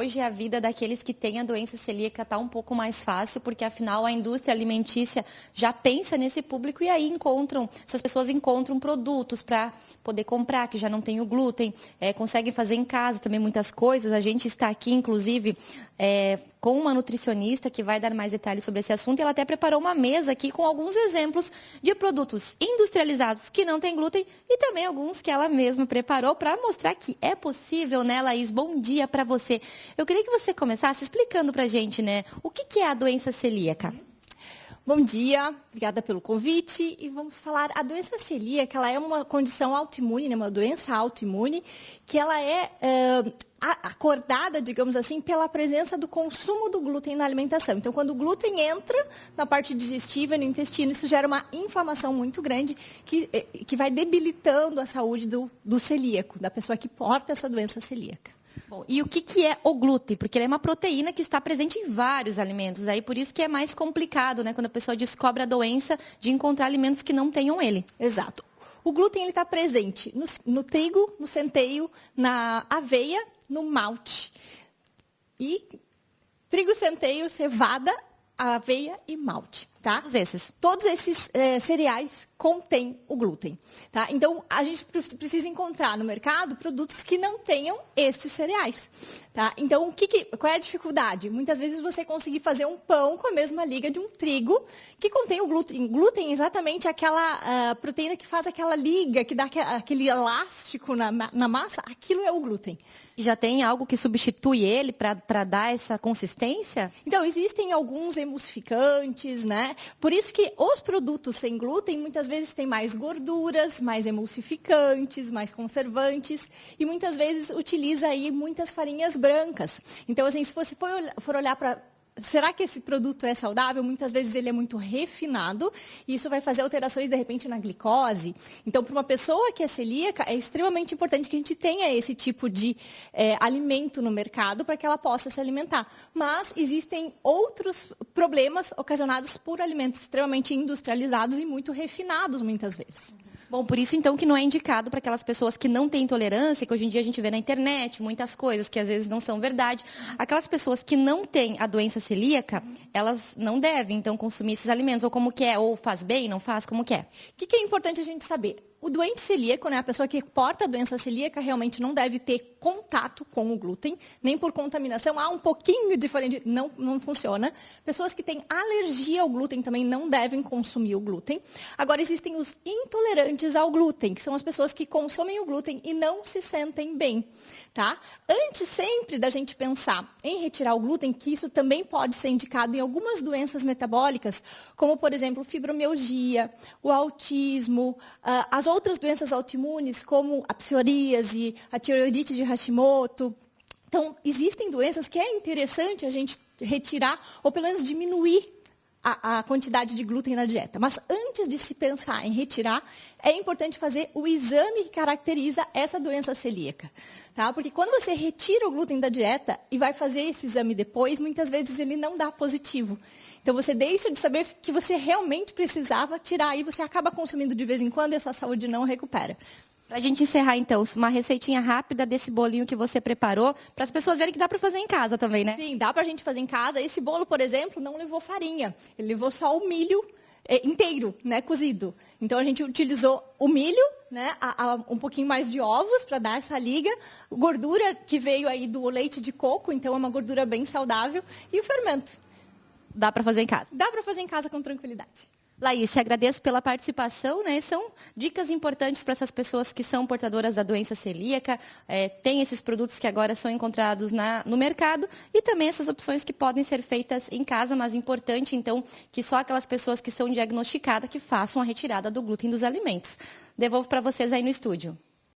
Hoje a vida daqueles que têm a doença celíaca está um pouco mais fácil, porque afinal a indústria alimentícia já pensa nesse público e aí essas pessoas encontram produtos para poder comprar, que já não tem o glúten, conseguem fazer em casa também muitas coisas. A gente está aqui, inclusive, com uma nutricionista que vai dar mais detalhes sobre esse assunto. E ela até preparou uma mesa aqui com alguns exemplos de produtos industrializados que não têm glúten e também alguns que ela mesma preparou para mostrar que é possível, né, Laís? Bom dia para você. Eu queria que você começasse explicando para a gente, né, o que é a doença celíaca. Bom dia, obrigada pelo convite. E vamos falar, a doença celíaca, ela é uma condição autoimune, né, uma doença autoimune, que ela é acordada, digamos assim, pela presença do consumo do glúten na alimentação. Então, quando o glúten entra na parte digestiva, no intestino, isso gera uma inflamação muito grande que vai debilitando a saúde do celíaco, da pessoa que porta essa doença celíaca. Bom, e o que é o glúten? Porque ele é uma proteína que está presente em vários alimentos. Aí por isso que é mais complicado, né? Quando a pessoa descobre a doença, de encontrar alimentos que não tenham ele. Exato. O glúten está presente no trigo, no centeio, na aveia, no malte. E trigo, centeio, cevada, aveia e malte. Tá? Todos esses cereais contêm o glúten. Tá? Então, a gente precisa encontrar no mercado produtos que não tenham estes cereais. Tá? Então, qual é a dificuldade? Muitas vezes você conseguir fazer um pão com a mesma liga de um trigo que contém o glúten. Glúten é exatamente aquela proteína que faz aquela liga, que dá aquele elástico na massa. Aquilo é o glúten. E já tem algo que substitui ele para dar essa consistência? Então, existem alguns emulsificantes, né? Por isso que os produtos sem glúten muitas vezes têm mais gorduras, mais emulsificantes, mais conservantes e muitas vezes utiliza aí muitas farinhas brancas. Então, assim, se você for olhar para será que esse produto é saudável? Muitas vezes ele é muito refinado e isso vai fazer alterações, de repente, na glicose. Então, para uma pessoa que é celíaca, é extremamente importante que a gente tenha esse tipo de alimento no mercado para que ela possa se alimentar. Mas existem outros problemas ocasionados por alimentos extremamente industrializados e muito refinados, muitas vezes. Bom, por isso, então, que não é indicado para aquelas pessoas que não têm intolerância, que hoje em dia a gente vê na internet muitas coisas que às vezes não são verdade. Aquelas pessoas que não têm a doença celíaca, elas não devem, então, consumir esses alimentos. Ou como que é? Ou faz bem, não faz? Como que é? O que é importante a gente saber? O doente celíaco, né, a pessoa que porta a doença celíaca, realmente não deve ter contato com o glúten, nem por contaminação. Um pouquinho diferente, não funciona. Pessoas que têm alergia ao glúten também não devem consumir o glúten. Agora, existem os intolerantes ao glúten, que são as pessoas que consomem o glúten e não se sentem bem. Tá? Antes sempre da gente pensar em retirar o glúten, que isso também pode ser indicado em algumas doenças metabólicas, como, por exemplo, fibromialgia, o autismo, as outras doenças autoimunes, como a psoríase, a tireoidite de Hashimoto. Então, existem doenças que é interessante a gente retirar, ou pelo menos diminuir a quantidade de glúten na dieta. Mas antes de se pensar em retirar, é importante fazer o exame que caracteriza essa doença celíaca. Tá? Porque quando você retira o glúten da dieta e vai fazer esse exame depois, muitas vezes ele não dá positivo. Então, você deixa de saber que você realmente precisava tirar e você acaba consumindo de vez em quando e a sua saúde não recupera. Para a gente encerrar, então, uma receitinha rápida desse bolinho que você preparou, para as pessoas verem que dá para fazer em casa também, né? Sim, dá para a gente fazer em casa. Esse bolo, por exemplo, não levou farinha. Ele levou só o milho inteiro, né, cozido. Então, a gente utilizou o milho, né, um pouquinho mais de ovos para dar essa liga, gordura que veio aí do leite de coco, então é uma gordura bem saudável, e o fermento. Dá para fazer em casa? Dá para fazer em casa com tranquilidade. Laís, te agradeço pela participação, né? São dicas importantes para essas pessoas que são portadoras da doença celíaca, tem esses produtos que agora são encontrados no mercado e também essas opções que podem ser feitas em casa, mas importante, então, que só aquelas pessoas que são diagnosticadas que façam a retirada do glúten dos alimentos. Devolvo para vocês aí no estúdio.